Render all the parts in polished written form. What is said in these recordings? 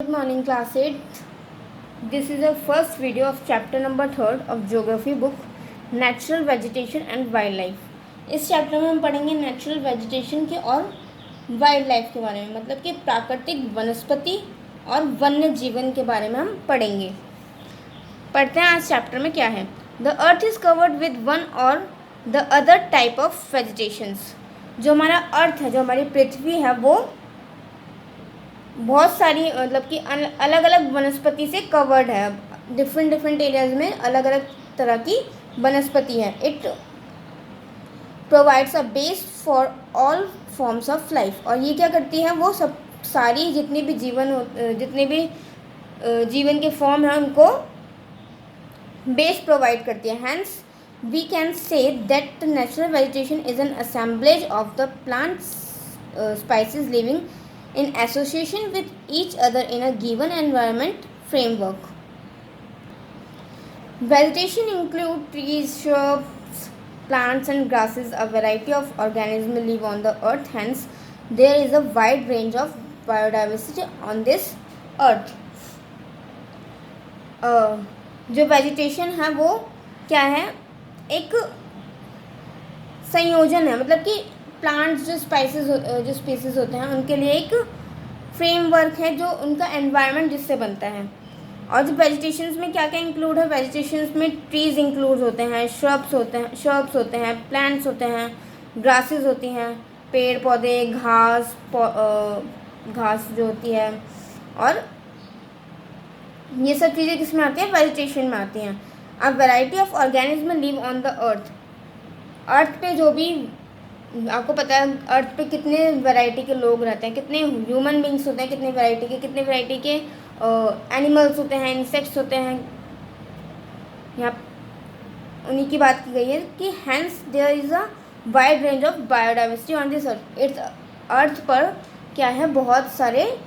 Good morning, class 8. This is the first video of chapter number 3 of geography book Natural Vegetation and Wildlife. इस chapter में हम पढ़ेंगे natural vegetation के और wild life के बारे में, मतलब कि प्राकृतिक वनस्पति और वन्य जीवन के बारे में हम पढ़ेंगे। पढ़ते हैं आज चैप्टर में क्या है। The earth is covered with one or the other type of vegetations. जो हमारा अर्थ है, जो हमारी पृथ्वी है, वो बहुत सारी मतलब कि अलग अलग वनस्पति से कवर्ड है। डिफरेंट एरियाज में अलग अलग तरह की वनस्पति है। It provides a base for all forms of life. और ये क्या करती है, वो सब सारी जितने भी जीवन के फॉर्म हैं उनको बेस प्रोवाइड करती है। Hence we can say that natural vegetation is an assemblage of the plants species living in association with each other in a given environment framework. Vegetation include trees, shrubs, plants and grasses. A variety of organisms live on the earth, hence there is a wide range of biodiversity on this earth. जो vegetation है वो क्या है, एक संयोजन है, मतलब कि प्लांट्स जो स्पीसीज होते हैं उनके लिए एक फ्रेमवर्क है जो उनका एनवायरनमेंट जिससे बनता है। और जो वेजिटेशंस में क्या क्या इंक्लूड है, वेजिटेशंस में ट्रीज इंक्लूड होते हैं, श्रब्स होते हैं, प्लांट्स होते हैं, ग्रासेस होती हैं, पेड़ पौधे, घास जो होती है, और ये सब चीज़ें किस में आती हैं, वेजिटेशन में आती हैं। A variety of organism live on the earth पे जो भी आपको पता है अर्थ पे कितने वैरायटी के लोग रहते हैं, कितने ह्यूमन बींग्स होते हैं, कितने वैरायटी के एनिमल्स होते हैं, इंसेक्ट्स होते हैं। यहाँ उन्हीं की बात की गई है कि hence there is a wide range of biodiversity on this earth. इस अर्थ पर क्या है, बहुत सारे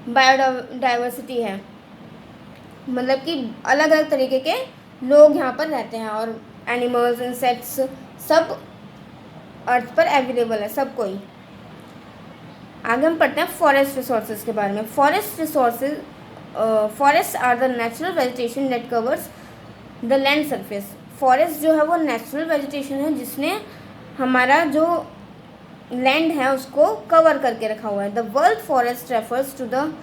बायोडाइवर्सिटी है, मतलब कि अलग अलग तरीके के लोग यहाँ पर रहते हैं, और एनिमल्स, इंसेक्ट्स सब अर्थ पर अवेलेबल है, सब कोई। आगे हम पढ़ते हैं फॉरेस्ट रिसोर्सेज के बारे में। Forest are the natural vegetation that covers the land surface. Forest जो है वो नेचुरल वेजिटेशन है जिसने हमारा जो लैंड है उसको कवर करके रखा हुआ है। The world forest refers to the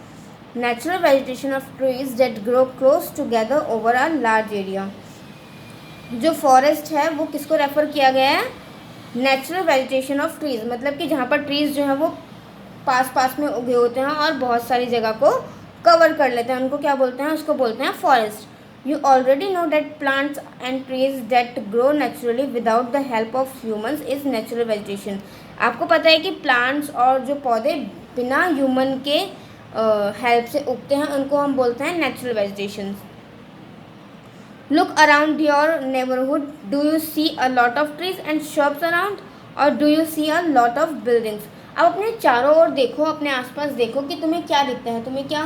natural vegetation of trees that grow close together over a large area. जो फॉरेस्ट है वो किसको रेफर किया गया है, नेचुरल वेजिटेशन ऑफ ट्रीज़, मतलब कि जहाँ पर ट्रीज़ जो है वो पास में उगे होते हैं और बहुत सारी जगह को कवर कर लेते हैं, उनको क्या बोलते हैं, उसको बोलते हैं forest. You already know that plants and trees that grow naturally without the help of humans is natural vegetation. आपको पता है कि प्लांट्स और जो पौधे बिना ह्यूमन के हेल्प से उगते हैं उनको हम बोलते हैं natural vegetation. Look around your neighborhood. Do you see a lot of trees and shrubs around, or do you see a lot of buildings? अब अपने चारों ओर देखो, अपने आसपास देखो कि तुम्हें क्या दिखता है। तुम्हें क्या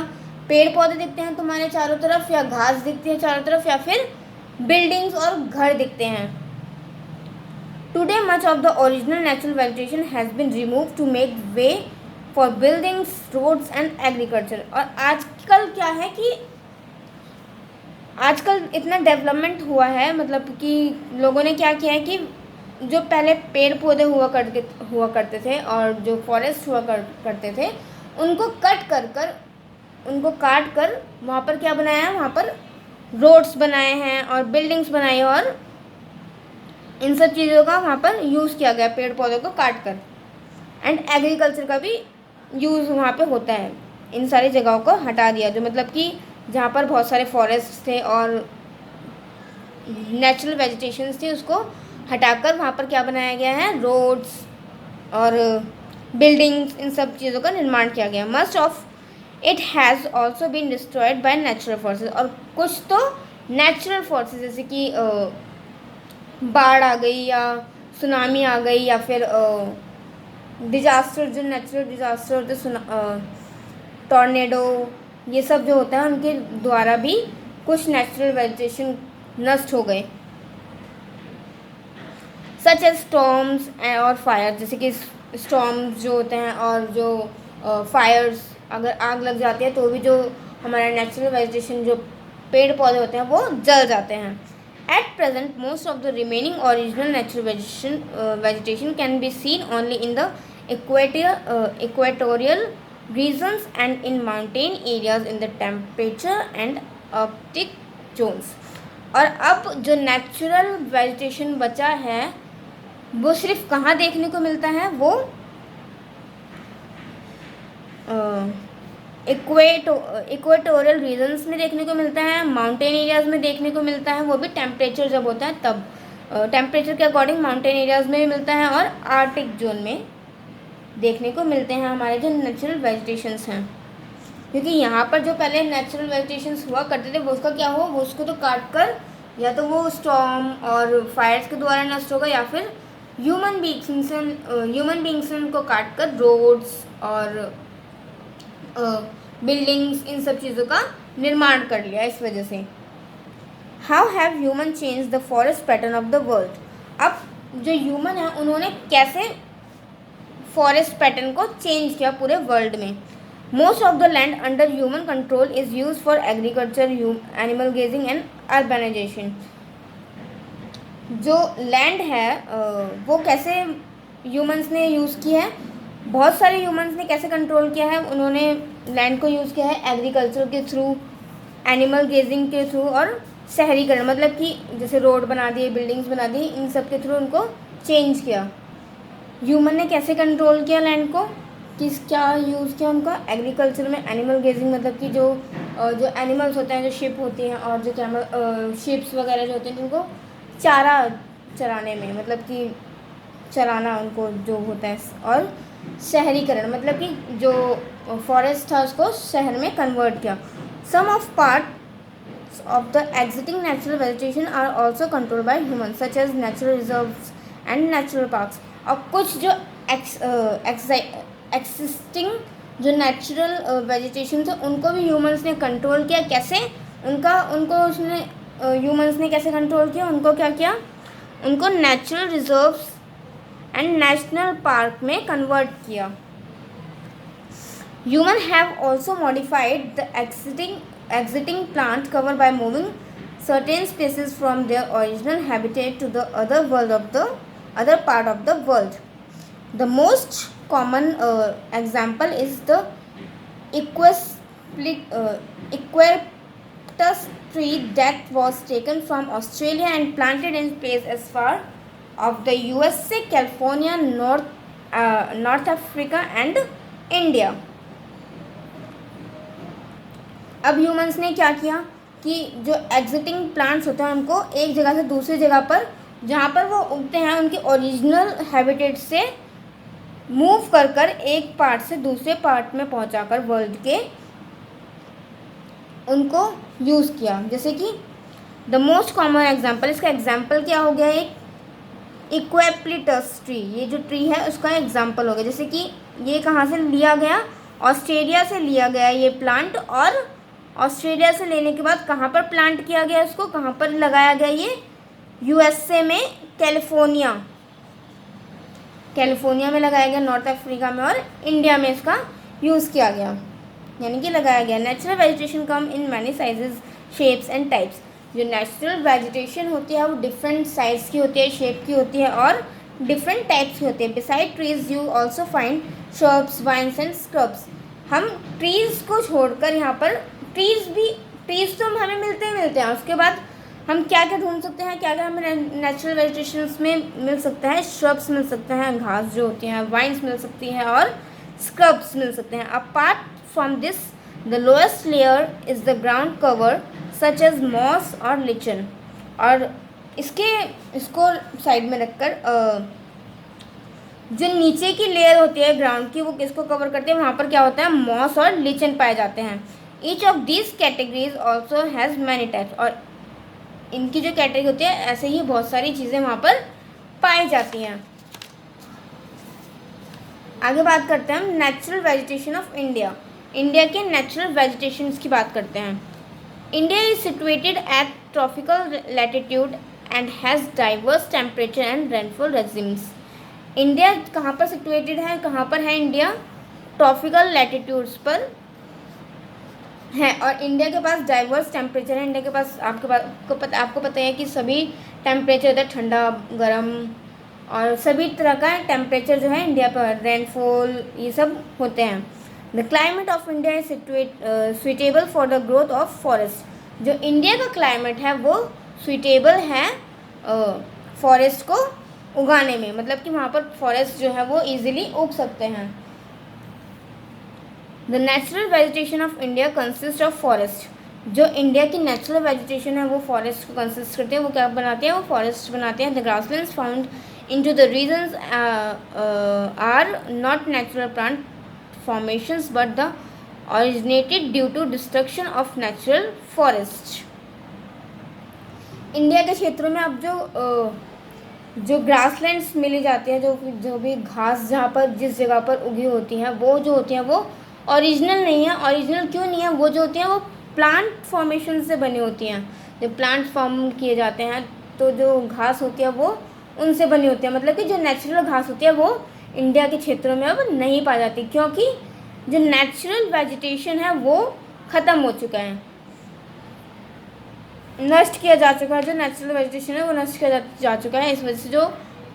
पेड़ पौधे दिखते हैं तुम्हारे चारों तरफ, या घास दिखती है चारों तरफ, या फिर बिल्डिंग्स और घर दिखते हैं। Today much of the original natural vegetation has been removed to make way for buildings, roads and agriculture। और आजकल क्या है कि आजकल इतना डेवलपमेंट हुआ है, मतलब कि लोगों ने क्या किया है कि जो पहले पेड़ पौधे हुआ करते थे और जो फॉरेस्ट हुआ करते थे उनको काट कर वहाँ पर क्या बनाया है, वहाँ पर रोड्स बनाए हैं और बिल्डिंग्स बनाई है, और इन सब चीज़ों का वहाँ पर यूज़ किया गया पेड़ पौधों को काट कर। एंड एग्रीकल्चर का भी यूज़ वहाँ पे होता है। इन सारी जगहों को हटा दिया, जो मतलब कि जहाँ पर बहुत सारे फॉरेस्ट थे और नेचुरल वेजिटेशंस थी उसको हटाकर वहाँ पर क्या बनाया गया है, रोड्स और बिल्डिंग्स, इन सब चीज़ों का निर्माण किया गया। Most of it has also been destroyed by natural forces. और कुछ तो नेचुरल फोर्सेस जैसे कि बाढ़ आ गई या सुनामी आ गई, या फिर डिजास्टर, जो नेचुरल डिजास्टर होते, टॉर्नेडो, ये सब जो होता है उनके द्वारा भी कुछ नेचुरल वेजिटेशन नष्ट हो गए। सच एज स्टॉर्म्स और फायर, जैसे कि स्टॉर्म्स जो होते हैं और जो फायर्स, अगर आग लग जाती है तो भी जो हमारा नेचुरल वेजिटेशन जो पेड़ पौधे होते हैं वो जल जाते हैं. At present, most of the remaining original natural vegetation can be seen only in the equatorial regions and in mountain areas in the temperature and arctic zones. और अब जो नेचुरल वेजिटेशन बचा है वो सिर्फ कहाँ देखने को मिलता है, वो इक्वेटोरियल रीजन्स में देखने को मिलता है, माउंटेन एरियाज़ में देखने को मिलता है, वो भी टेम्परेचर जब होता है तब. टेम्परेचर के अकॉर्डिंग माउंटेन एरियाज़ में भी मिलता है और आर्टिक जोन में देखने को मिलते हैं हमारे जो नेचुरल वेजिटेशंस हैं. क्योंकि यहाँ पर जो पहले नेचुरल वेजिटेशंस हुआ करते थे वो उसका क्या हुआ, वो उसको तो काट कर या तो वो स्टॉर्म और फायर्स के द्वारा नष्ट होगा या फिर ह्यूमन बींग्स ने उनको काट कर रोड्स और बिल्डिंग्स इन सब चीज़ों का निर्माण कर लिया. इस वजह से how have human change the forest pattern of the world. अब जो ह्यूमन है उन्होंने कैसे फॉरेस्ट पैटर्न को चेंज किया पूरे वर्ल्ड में. Most of the land under human control is use for agriculture, animal gazing and urbanisation. जो लैंड है वो कैसे ह्यूमंस ने यूज़ की है, बहुत सारे ह्यूमंस ने कैसे कंट्रोल किया है. उन्होंने लैंड को यूज़ किया है एग्रीकल्चर के थ्रू, एनिमल गेजिंग के थ्रू और शहरीकरण, मतलब कि जैसे रोड बना दिए, बिल्डिंग्स बना दी, इन सब के थ्रू उनको चेंज किया. ह्यूमन ने कैसे कंट्रोल किया लैंड को, क्या यूज़ किया उनका एग्रीकल्चर में, एनिमल गेजिंग मतलब कि जो एनिमल्स होते हैं, जो शिप होती हैं और जो शिप्स वगैरह जो होते हैं उनको चारा चराने में, मतलब कि चराना उनको जो होता है. और शहरीकरण मतलब कि जो फॉरेस्ट था उसको शहर में कन्वर्ट किया. Some of parts of the existing natural vegetation are also controlled by human such as natural reserves and natural parks. और कुछ जो एक्सिस्टिंग जो नेचुरल वेजिटेशन थे उनको भी ह्यूमंस ने कंट्रोल किया. कैसे ह्यूमंस ने कैसे कंट्रोल किया, उनको क्या किया, उनको natural reserves and national park में कन्वर्ट किया. Human have also modified the existing plant cover by moving certain species from their original habitat to the other part of the world. The most common example is the eucalyptus tree that was taken from Australia and planted in place as far of the USA, California, North Africa and India. अब humans ने क्या किया कि जो existing plants होते हैं उनको एक जगह से दूसरी जगह पर जहाँ पर वो उगते हैं उनके ओरिजिनल हैबिटेट से मूव कर एक पार्ट से दूसरे पार्ट में पहुँचाकर वर्ल्ड के उनको यूज़ किया. जैसे कि द मोस्ट कॉमन एग्जांपल, इसका एग्जांपल क्या हो गया, एक इक्वेप्लिटस ट्री, ये जो ट्री है उसका एग्जांपल हो गया. जैसे कि ये कहाँ से लिया गया, ऑस्ट्रेलिया से लिया गया ये प्लांट, और ऑस्ट्रेलिया से लेने के बाद कहाँ पर प्लांट किया गया, इसको कहाँ पर लगाया गया, ये यूएसए में कैलिफोर्निया में लगाया गया, नॉर्थ अफ्रीका में और इंडिया में इसका यूज़ किया गया, यानी कि लगाया गया. Natural vegetation come in many sizes, shapes and types. जो नेचुरल वेजिटेशन होती है वो डिफरेंट साइज़ की होती है, शेप की होती है और डिफरेंट टाइप्स की होती है. Beside trees you also find shrubs, vines and scrubs. हम ट्रीज़ को छोड़कर यहाँ पर ट्रीज़ तो हमें मिलते हैं. उसके बाद हम क्या क्या ढूंढ सकते हैं, क्या क्या हमें नेचुरल वेजिटेशंस में मिल सकता है, श्रब्स मिल सकते हैं, घास जो होती हैं, वाइन्स मिल सकती हैं और स्क्रब्स मिल सकते हैं. Apart from this the lowest layer is the ground cover such as moss और लिचन. और इसको साइड में रखकर जो नीचे की लेयर होती है ग्राउंड की वो किसको कवर करते हैं, वहाँ पर क्या होता है, मॉस और लिचन पाए जाते हैं. Each of these categories also has many types. और इनकी जो कैटेगरी होती है ऐसे ही बहुत सारी चीज़ें वहाँ पर पाई जाती हैं. आगे बात करते हैं हम natural vegetation of India. India के नेचुरल वेजिटेशंस की बात करते हैं. India is situated at tropical latitude and has diverse temperature and rainfall regimes. India कहाँ पर सिचुएटेड है, कहाँ पर है इंडिया, ट्रॉपिकल लैटिट्यूड्स पर है। और इंडिया के पास डाइवर्स टेम्परेचर है। इंडिया के पास आपको पता है कि सभी टेम्परेचर होता है, ठंडा, गर्म, और सभी तरह का टेम्परेचर जो है इंडिया पर, रेनफॉल, ये सब होते हैं। The climate of India is suitable for the growth of forest. जो इंडिया का क्लाइमेट है वो सुइटेबल है फॉरेस्ट को उगाने में, मतलब कि वहाँ पर फॉरेस्ट जो है वो इजीली उग सकते हैं। The natural vegetation of India consist of forest. जो इंडिया की नेचुरल वेजिटेशन है वो फॉरेस्ट को कंसिस्ट करते हैं। वो क्या बनाते हैं? वो फॉरेस्ट बनाते हैं। The grasslands found into the regions are not natural plant formations but the originated due to destruction of natural forest। India के क्षेत्रों में अब जो ग्रासलैंड्स मिली जाती हैं, जो भी घास जहाँ पर जिस जगह पर उगी होती हैं, वो जो होती हैं वो ओरिजिनल नहीं है। ओरिजिनल क्यों नहीं है? वो जो होती हैं वो प्लांट फॉर्मेशन से बनी होती हैं। जब प्लांट फॉर्म किए जाते हैं तो जो घास होती है वो उनसे बनी होती है। मतलब कि जो नेचुरल घास होती है वो इंडिया के क्षेत्रों में अब नहीं पाई जाती, क्योंकि जो नेचुरल वेजिटेशन है वो ख़त्म हो चुका है, नष्ट किया जा चुका है। जो नेचुरल वेजिटेशन है वो नष्ट किया जा चुका है। इस वजह से जो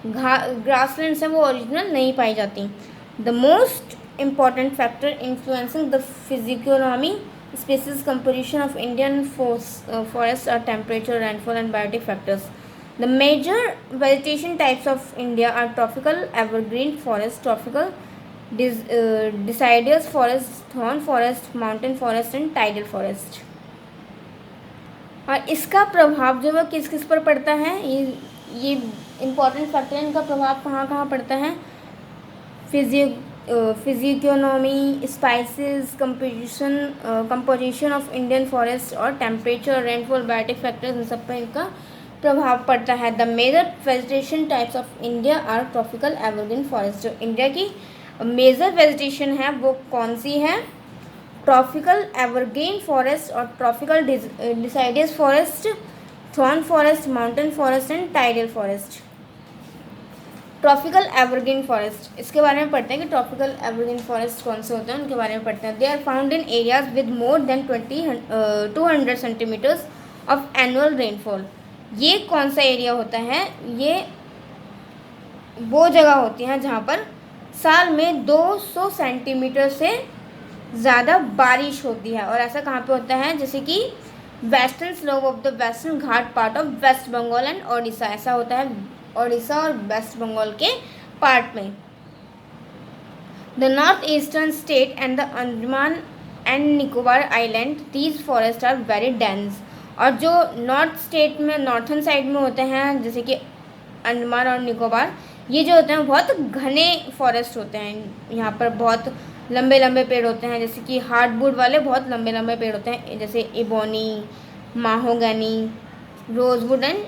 ग्रासलैंड्स हैं वो ओरिजिनल नहीं पाई जाती। The most important factor influencing the physiognomy species composition of Indian forests are temperature, rainfall and biotic factors. The major vegetation types of India are tropical evergreen forest, tropical deciduous forest, thorn forest, mountain forest and tidal forest। और इसका प्रभाव जो है किस किस पर पड़ता है, ये इम्पॉर्टेंट फैक्टर है। इनका प्रभाव कहाँ कहाँ पड़ता है? Physiognomy, species, composition of Indian forest और टेम्परेचर, रेनफॉल, बायोटिक फैक्टर्स, इन सब पर इनका प्रभाव पड़ता है। The major vegetation types of India are tropical evergreen forest. जो इंडिया की मेजर वेजिटेशन है वो कौन सी है? ट्रॉपिकल एवरग्रीन फॉरेस्ट और tropical deciduous forest, thorn forest, mountain forest and tidal forest. Tropical evergreen forest, इसके बारे में पढ़ते हैं कि ट्रॉपिकल एवरग्रीन फॉरेस्ट कौन से होते हैं, उनके बारे में पढ़ते हैं। They are found in areas with more than 200 centimetres of annual rainfall. ये कौन सा एरिया होता है? ये वो जगह होती हैं जहाँ पर साल में 200 सेंटीमीटर से ज़्यादा बारिश होती है। और ऐसा कहाँ पे होता है? जैसे कि western slope of the western ghat part of west Bengal and Odisha. ऐसा होता है ओडिशा और वेस्ट बंगाल के पार्ट में। The north eastern state and the Andaman and Nicobar island, these forest are very dense. और जो नॉर्थ स्टेट में, नॉर्थन साइड में होते हैं, जैसे कि अंडमान और निकोबार, ये जो होते हैं बहुत घने फॉरेस्ट होते हैं। यहाँ पर बहुत लंबे लंबे पेड़ होते हैं, जैसे कि हार्डवुड वाले बहुत लंबे लंबे पेड़ होते हैं, जैसे ebony, mahogany, rosewood and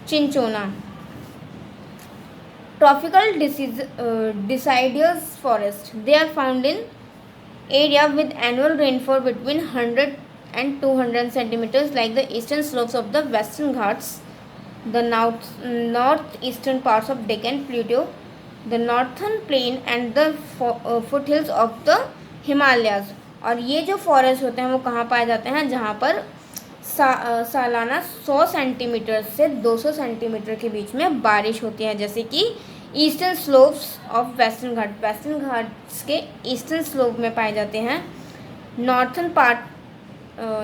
cinchona. Tropical deciduous forest, they are found in area with annual rainfall between 100 and 200 centimeters, like the eastern slopes of the Western Ghats, the northeastern parts of Deccan Plateau, the northern plain and the foothills of the Himalayas। और ये जो forest होते हैं वो कहाँ पाए जाते हैं? जहाँ पर सालाना 100 सेंटीमीटर से 200 सेंटीमीटर के बीच में बारिश होती है, जैसे कि eastern slopes of western ghat, western ghats के ईस्टर्न स्लोप में पाए जाते हैं।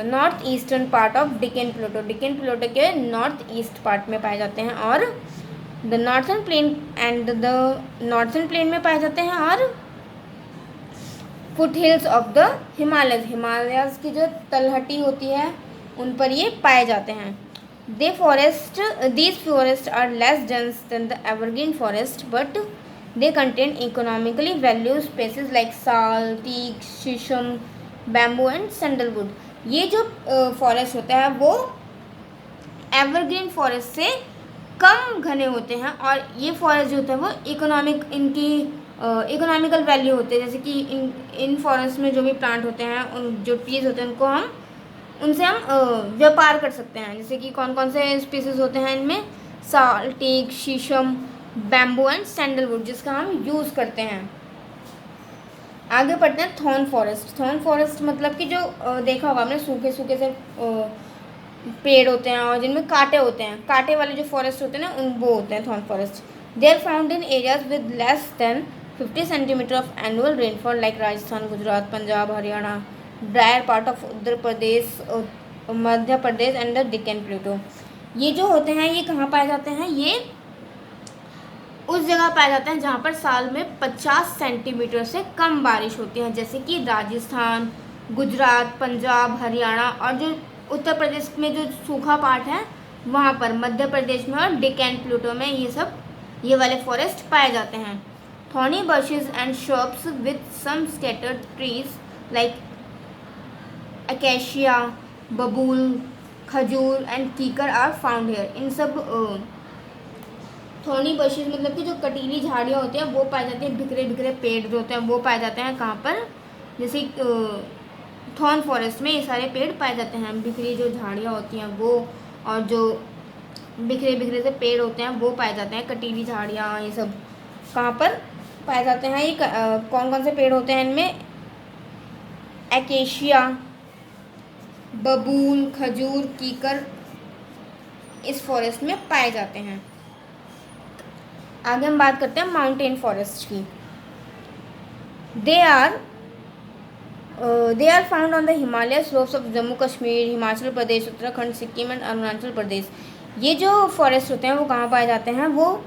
North eastern part of Deccan plateau, Deccan plateau के नॉर्थ ईस्ट पार्ट में पाए जाते हैं। और the northern plain and the northern plain में पाए जाते हैं। और foothills of the Himalayas, Himalayas की जो तलहटी होती है उन पर ये पाए जाते हैं। These forests are less dense than the evergreen forest, but they contain economically valuable species like sal, teak, shisham, bamboo and sandalwood। ये जो फॉरेस्ट होता है वो एवरग्रीन फॉरेस्ट से कम घने होते हैं। और ये फॉरेस्ट जो होता है वो इकोनॉमिकल वैल्यू होते हैं, जैसे कि इन फॉरेस्ट में जो भी प्लांट होते हैं, उन जो ट्रीज होते हैं उनसे हम व्यापार कर सकते हैं। जैसे कि कौन कौन से स्पीसीज होते हैं इनमें? साल, टीक, शीशम, बैम्बू एंड सैंडलवुड, जिसका हम यूज़ करते हैं। आगे बढ़ते हैं थॉर्न फॉरेस्ट। थॉर्न फॉरेस्ट मतलब कि जो देखा होगा आपने, सूखे सूखे से पेड़ होते हैं और जिनमें कांटे होते हैं, कांटे वाले जो फॉरेस्ट होते हैं ना, उन वो होते हैं thorn forest. They are found in areas with less than 50 centimetre of annual rainfall like Rajasthan, Gujarat, Punjab, Haryana, drier part of Uttar Pradesh, Madhya Pradesh and the Deccan plateau. ये जो होते हैं ये कहाँ पाए जाते हैं? ये उस जगह पाए जाते हैं जहाँ पर साल में 50 सेंटीमीटर से कम बारिश होती है, जैसे कि राजस्थान, गुजरात, पंजाब, हरियाणा और जो उत्तर प्रदेश में जो सूखा पार्ट है वहाँ पर, मध्य प्रदेश में और डेक्कन प्लेटो में ये वाले फॉरेस्ट पाए जाते हैं। Thorny bushes and shrubs with some scattered trees like acacia, babul, khajur and कीकर आर फाउंड हियर। इन सब थॉर्नी बशेस मतलब कि जो कटीली झाड़ियाँ होती हैं वो पाई जाती हैं, बिखरे बिखरे पेड़ जो होते हैं वो पाए जाते हैं कहाँ पर? जैसे थॉर्न फॉरेस्ट में ये सारे पेड़ पाए जाते हैं, बिखरी जो झाड़ियाँ होती हैं वो, और जो बिखरे बिखरे से पेड़ होते हैं वो पाए जाते हैं, कटीली झाड़ियाँ, ये सब कहाँ पर पाए जाते हैं? ये कौन कौन से पेड़ होते हैं इनमें? एकेशिया, बबूल, खजूर, कीकर इस फॉरेस्ट में पाए जाते हैं। आगे हम बात करते हैं माउंटेन फॉरेस्ट की। They are found on the Himalaya slopes of Jammu Kashmir, Himachal Pradesh, Uttarakhand, Sikkim and Arunachal Pradesh. ये जो फॉरेस्ट होते हैं वो कहाँ पाए जाते हैं? वो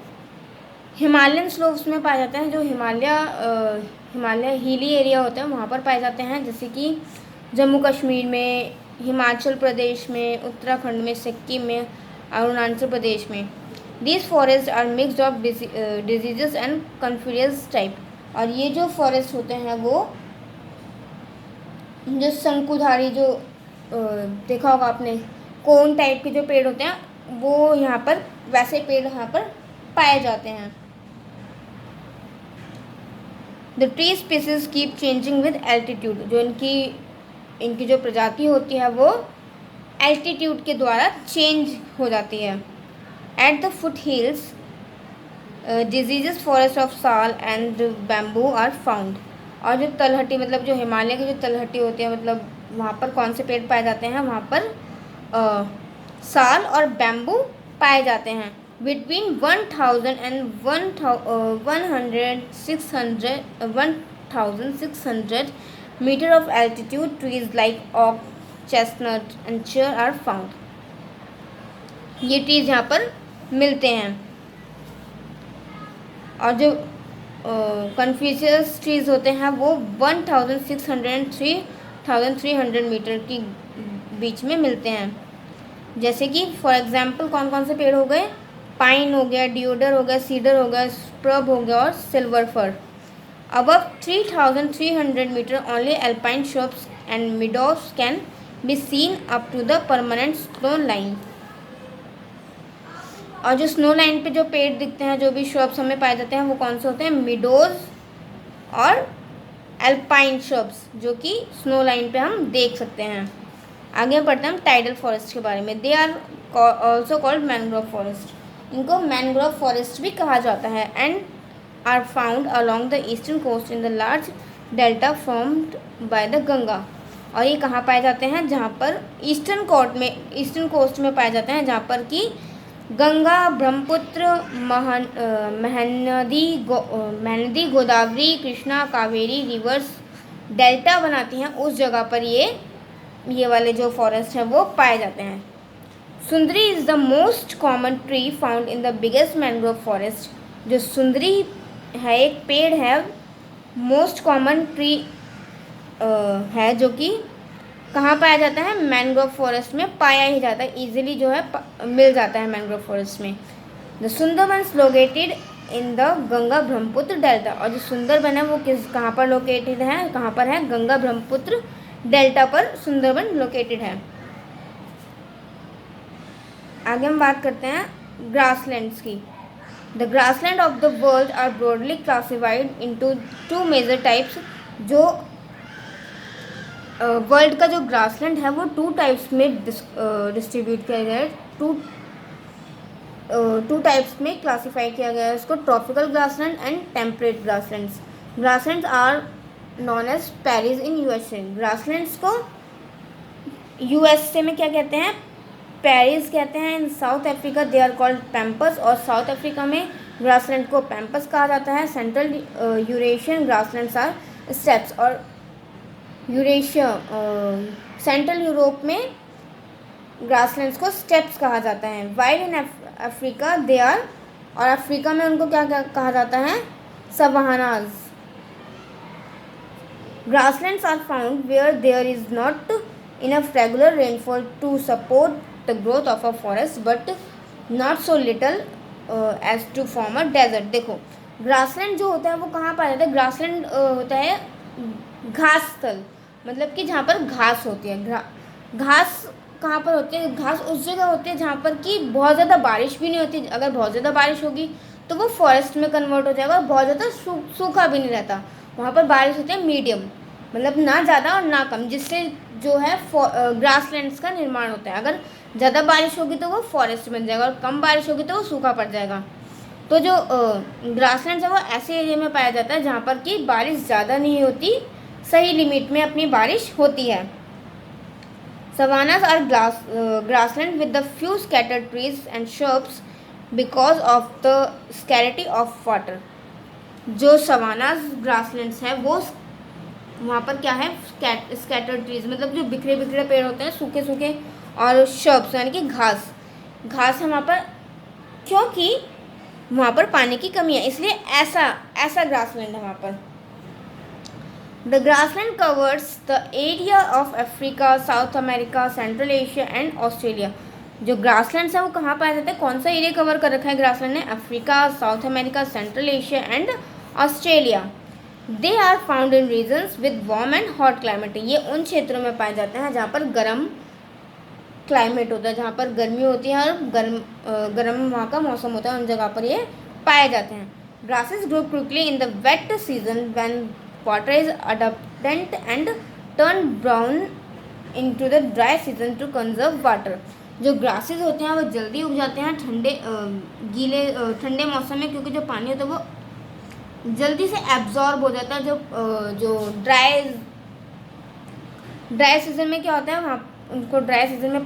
हिमालयन स्लोप्स में पाए जाते हैं, जो हिमालय हिली एरिया होता है वहाँ पर पाए जाते हैं, जैसे कि जम्मू कश्मीर में, हिमाचल प्रदेश में, उत्तराखंड में, सिक्किम में, अरुणाचल प्रदेश में। These forests are mixed of diseases and confucius type। और ये जो फॉरेस्ट होते हैं वो जो शंकुधारी, जो देखा होगा आपने, कोन टाइप के जो पेड़ होते हैं वो यहाँ पर, वैसे पेड़ यहाँ पर पाए जाते हैं। The tree species keep changing with altitude। जो इनकी जो प्रजाति होती है वो एल्टीट्यूड के द्वारा चेंज हो जाती है। At the foothills, diseases forest of sal and bamboo are found। और जो तलहटी मतलब जो हिमालय की जो तलहटी होती है, मतलब वहाँ पर कौन से पेड़ पाए जाते हैं? वहाँ पर साल और बैम्बू पाए जाते हैं। Between 1000 and 1600 meter of altitude, trees like oak, chestnut and cher are found। ये ट्रीज यहाँ पर मिलते हैं। और जो कन्फ्यूशियस ट्रीज होते हैं वो 1600 and 3300 मीटर की बीच में मिलते हैं, जैसे कि फॉर एग्जांपल कौन कौन से पेड़ हो गए? पाइन हो गया, डिओडर हो गया, सीडर हो गया, स्प्रब हो गया और silver fir. Above 3300 metre only alpine shrubs and meadows can be seen up to the permanent snow line. और जो स्नो लाइन पे जो पेड़ दिखते हैं, जो भी श्रब्स हमें पाए जाते हैं वो कौन से होते हैं? मिडोज और अल्पाइन श्रब्स, जो कि स्नो लाइन पे हम देख सकते हैं। आगे बढ़ते हैं हम टाइडल फॉरेस्ट के बारे में। They are also called mangrove forest. इनको मैनग्रोव फॉरेस्ट भी कहा जाता है। And are found along the eastern coast in the large delta formed by the Ganga. और ये कहाँ पाए जाते हैं? जहाँ पर ईस्टर्न कोस्ट में पाए जाते हैं, जहाँ पर कि गंगा, ब्रह्मपुत्र, महानदी, गोदावरी, कृष्णा, कावेरी रिवर्स डेल्टा बनाती हैं, उस जगह पर ये वाले जो फॉरेस्ट है वो पाए जाते हैं। सुंदरी is the most common tree found in the biggest mangrove forest. जो सुंदरी है एक पेड़ है, मोस्ट कॉमन ट्री है, जो कि कहाँ पाया जाता है? मैनग्रोव फॉरेस्ट में पाया ही जाता है, इजीली जो है मिल जाता है मैनग्रोव फॉरेस्ट में। The Sundarbans located in the Ganga Brahmaputra delta. और जो सुंदरबन है वो कहाँ पर लोकेटेड है? कहाँ पर है? गंगा ब्रह्मपुत्र डेल्टा पर सुंदरबन लोकेटेड है। आगे हम बात करते हैं ग्रासलैंड्स की। The grassland of the world are broadly classified into 2 major types. जो वर्ल्ड का जो ग्रासलैंड है वो 2 टाइप्स में डिस्ट्रीब्यूट किया गया है, 2 टाइप्स में क्लासीफाई किया गया है उसको, tropical grassland and temperate grasslands. Grasslands are known as prairies in USA. Grasslands को यूएसए में क्या कहते हैं? पेरिस कहते हैं। In South Africa they are called pampas, और साउथ अफ्रीका में ग्रासलैंड को पैम्पस कहा जाता है। Central Eurasian grasslands are steppes, और यूरेशिया सेंट्रल यूरोप में ग्रासलैंड्स को स्टेप्स कहा जाता है। While in Africa they are, और अफ्रीका में उनको क्या कहा जाता है? Savannas. Grasslands are found where there is not enough regular rainfall to support the growth of a forest but not so little as to form a desert. देखो, grassland जो होता है वो कहाँ पाया जाता है? ग्रासलैंड होता है घास स्थल, मतलब कि जहाँ पर घास होती है। घास कहाँ पर होती है? घास उस जगह होती है जहाँ पर कि बहुत ज़्यादा बारिश भी नहीं होती। अगर बहुत ज़्यादा बारिश होगी तो वो फॉरेस्ट में कन्वर्ट हो जाएगा, और बहुत ज़्यादा सूखा भी नहीं रहता। वहाँ पर बारिश होती है मीडियम, मतलब ना ज़्यादा और ना कम, जिससे जो है ग्रासलैंड्स का निर्माण होता है। अगर ज़्यादा बारिश होगी तो वो फॉरेस्ट बन जाएगा, और कम बारिश होगी तो वो सूखा पड़ जाएगा। तो जो ग्रासलैंड्स है वो ऐसे एरिया में पाया जाता है जहाँ पर कि बारिश ज़्यादा नहीं होती, सही लिमिट में अपनी बारिश होती है। Savannas are grassland with the few scattered trees and shrubs because of the scarcity of water. जो सवानास ग्रासलैंड्स है वो वहाँ पर क्या है? स्कैटर्ड ट्रीज, मतलब जो बिखरे बिखरे पेड़ होते हैं, सूखे सूखे, और shrubs यानी कि घास है वहाँ पर, क्योंकि वहाँ पर पानी की कमी है, इसलिए ऐसा ग्रासलैंड है वहाँ पर। The grassland covers the area of Africa, South America, Central Asia and Australia. जो ग्रासलैंड्स है वो कहाँ पाया जाता है? कौन सा एरिया कवर कर रखा है ग्रासलैंड ने? Africa, South America, Central Asia and Australia. They are found in regions with warm and hot climate. ये उन क्षेत्रों में पाए जाते हैं जहाँ पर गर्म क्लाइमेट होता है, जहाँ पर गर्मी होती है और गर्म वहाँ का मौसम होता है, उन जगह पर ये पाए जाते हैं। Grasses grow quickly in the wet season when water is abundant and turn brown into the dry season to conserve water. जो ग्रासेस होते हैं वो जल्दी उग जाते हैं ठंडे मौसम में, क्योंकि जो पानी होता है वो जल्दी से एब्जॉर्ब हो जाता है। जो ड्राई सीजन में क्या होता है, वहाँ उनको ड्राई सीजन में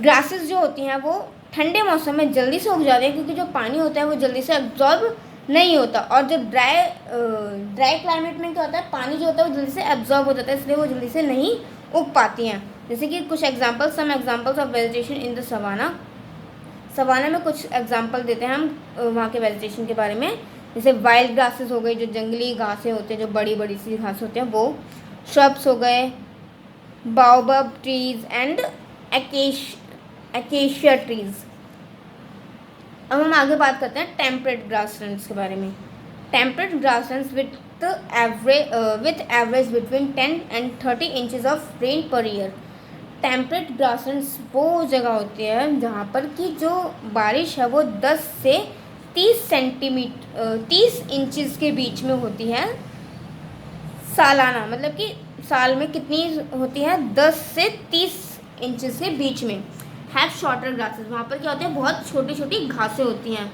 ग्रासेस जो होती हैं वो ठंडे मौसम में जल्दी से उग जाते हैं, क्योंकि जो पानी होता है वो जल्दी से एब्जॉर्ब नहीं होता। और जब ड्राई क्लाइमेट में क्या होता है, पानी जो होता है वो जल्दी से एब्जॉर्ब हो जाता है, इसलिए वो जल्दी से नहीं उग पाती हैं। जैसे कि कुछ some examples of vegetation in the savanna में कुछ एग्जांपल देते हैं हम वहाँ के वेजिटेशन के बारे में। जैसे वाइल्ड ग्रासेस हो गई, जो जंगली घासें होते हैं, जो बड़ी बड़ी सी घास होती हैं वो। श्रब्स हो गए, बाओबब ट्रीज एंड एकेशिया ट्रीज। अब हम आगे बात करते हैं टेम्परेट ग्रासलैंड्स के बारे में। Temperate grasslands with average between 10 and 30 inches of rain per year. Temperate grasslands वो जगह होती है जहाँ पर कि जो बारिश है वो 10 से 30 इंचेस के बीच में होती है सालाना, मतलब कि साल में कितनी होती है? 10 से 30 इंचेस के बीच में। हैव शॉर्टर ग्रासेस, वहाँ पर क्या होते हैं? बहुत छोटी छोटी घासें होती हैं।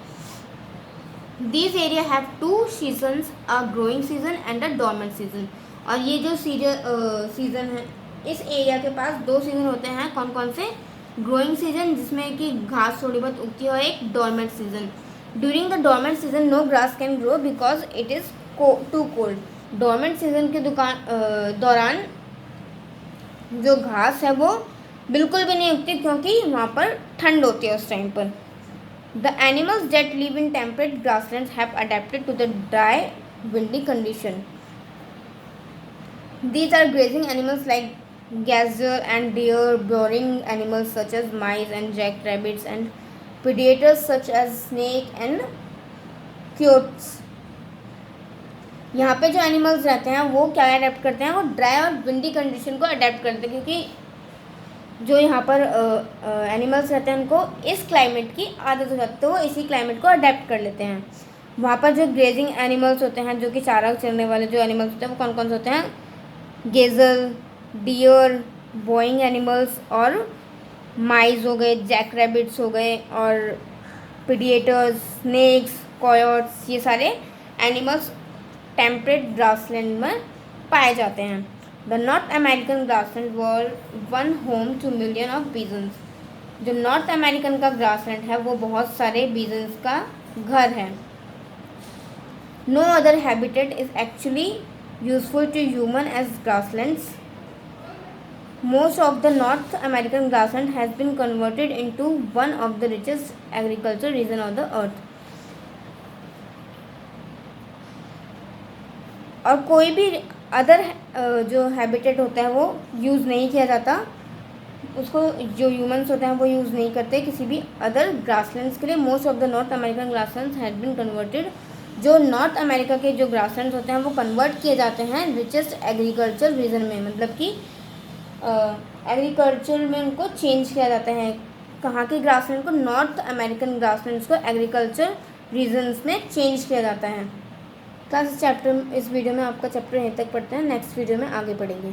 These area have 2 seasons, a growing season and a dormant season. और ये जो सीजन है, इस एरिया के पास 2 सीजन होते हैं। कौन कौन से? ग्रोइंग सीजन जिसमें कि घास थोड़ी बहुत उगती है, और एक dormant season. During the dormant season no grass can grow because it is too cold. Dormant season के दौरान जो घास है वो बिल्कुल भी नहीं उगती, क्योंकि वहाँ पर ठंड होती है उस टाइम पर। The animals that live in temperate grasslands have adapted to the dry windy condition. These are grazing animals like gazelle and deer, burrowing animals such as mice and jackrabbits, and predators such as snake and coyotes. यहाँ पे जो animals रहते हैं वो क्या adapt करते हैं? वो ड्राई और विंडी कंडीशन को अडेप्ट करते हैं, क्योंकि जो यहाँ पर एनिमल्स रहते हैं उनको इस क्लाइमेट की आदत हो जाती है, तो वो इसी क्लाइमेट को अडेप्ट कर लेते हैं। वहाँ पर जो ग्रेजिंग एनिमल्स होते हैं, जो कि चारा चरने वाले जो एनिमल्स होते हैं, वो कौन कौन से होते हैं? गेजल, डियर, बोइंग एनिमल्स, और माइज हो गए, जैक रैबिट्स हो गए, और प्रीडेटर्स, स्नेक्स, कॉयोट्स, ये सारे एनिमल्स टेम्परेट ग्रासलैंड में पाए जाते हैं। The North American grassland were once home to million of bisons. जो नॉर्थ अमेरिकन का ग्रासलैंड है वो बहुत सारे बीजन्स का घर है। No other habitat is actually useful to human as grasslands. Most of the North American grassland has been converted into one of the richest agricultural region of the earth. और कोई भी अदर जो हैबिटेट होता है वो use नहीं किया जाता, उसको जो ह्यूमंस होते हैं वो यूज़ नहीं करते किसी भी अदर ग्रासलैंड्स के लिए। Most of the North American grasslands had been converted. जो नॉर्थ अमेरिका के जो ग्रासलैंड्स होते हैं वो कन्वर्ट किए जाते हैं रिचेस्ट एग्रीकल्चर रीजन में, मतलब कि एग्रीकल्चर में उनको चेंज किया जाता है। कहाँ के ग्रासलैंड को? नॉर्थ अमेरिकन ग्रासलैंड्स को एग्रीकल्चर रीजन्स में चेंज किया जाता है। क्लास चैप्टर इस वीडियो में आपका चैप्टर यहीं तक पढ़ते हैं, नेक्स्ट वीडियो में आगे पढ़ेंगे।